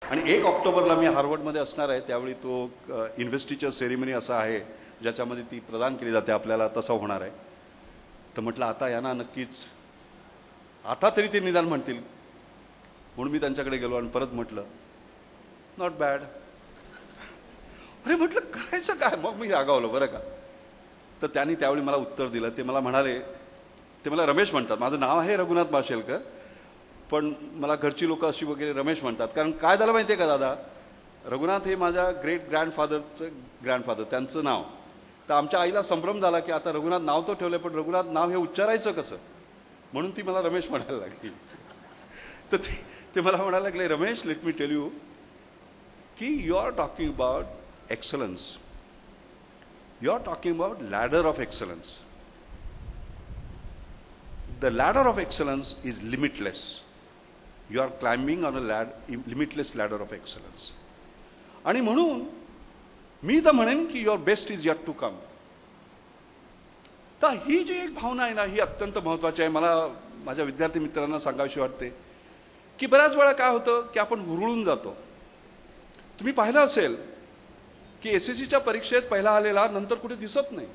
आणि 1 ऑक्टोबरला मी हार्वर्डमध्ये असणार आहे. त्यावेळी तो इन्व्हेस्टिचर सेरेमनी असा आहे ज्याच्यामध्ये ती प्रदान केली जाते आपल्याला, तसं होणार आहे. तर म्हटलं आता यांना नक्कीच आता तरी ते निदान म्हणतील, म्हणून मी त्यांच्याकडे गेलो आणि परत म्हटलं नॉट बॅड. अरे म्हटलं करायचं काय, मग मी रागावलो बरं का. तर त्यांनी त्यावेळी मला उत्तर दिलं. ते मला म्हणाले, ते मला रमेश म्हणतात, माझं नाव आहे रघुनाथ माशेलकर, पण मला घरची लोक अशी वगैरे रमेश म्हणतात. कारण काय झालं माहिती आहे का दादा, रघुनाथ हे माझ्या ग्रेट ग्रँडफादरचं ग्रँडफादर, त्यांचं नाव. तर आमच्या आईला संभ्रम झाला की आता रघुनाथ नाव तर ठेवलं, पण रघुनाथ नाव हे उच्चारायचं कसं, म्हणून ती मला रमेश म्हणायला लागली. तर ते मला म्हणायला लागले, Ramesh let me tell you की you are talking about excellence, you are talking about ladder of excellence. The ladder of excellence is limitless. You are climbing on a limitless ladder of excellence. आणि म्हणून मी तर म्हणेन की your best is yet to come. तर ही जी एक भावना आहे ना, ही अत्यंत महत्त्वाची आहे. मला माझ्या विद्यार्थी मित्रांना सांगावीशी वाटते की बऱ्याच वेळा काय होतं की आपण हुरळून जातो. तुम्ही पाहिलं असेल की SSCच्या परीक्षेत पहिला आलेला नंतर कुठे दिसत नाही.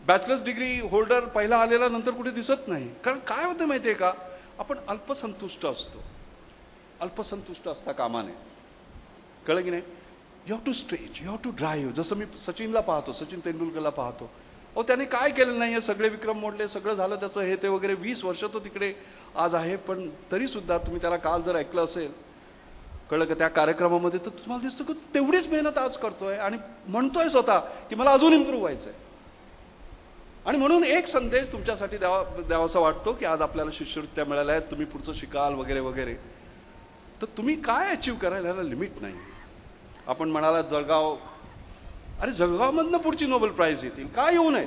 बॅचलर्स डिग्री होल्डर पहिला आलेला नंतर कुठे दिसत नाही. कारण काय होतं माहिती आहे का, आपण अल्पसंतुष्ट असतो. अल्पसंतुष्ट असता कामा नये, कळलं की नाही. You have to stretch, you have to drive. जसं मी सचिनला पाहतो, सचिन तेंडुलकरला पाहतो, अहो त्याने काय केलं नाही आहे, सगळे विक्रम मोडले, सगळं झालं त्याचं हे ते वगैरे. 20 वर्ष तो तिकडे आज आहे, पण तरीसुद्धा तुम्ही त्याला काल जर ऐकलं असेल, कळलं का, त्या कार्यक्रमामध्ये, तर तुम्हाला दिसतं की तेवढीच मेहनत आज करतोय आणि म्हणतोय स्वतः की मला अजून इम्प्रूव्ह व्हायचं आहे. आणि म्हणून एक संदेश तुमच्यासाठी द्यावासा वाटतो की आज आपल्याला शिष्यवृत्त्या मिळाल्या आहेत, तुम्ही पुढचं शिकाल वगैरे वगैरे. तर तुम्ही काय अचीव करायला याला लिमिट नाही. आपण म्हणाला जळगाव, अरे जळगावमधनं पुढची नोबेल प्राईज येतील, काय येऊ नये.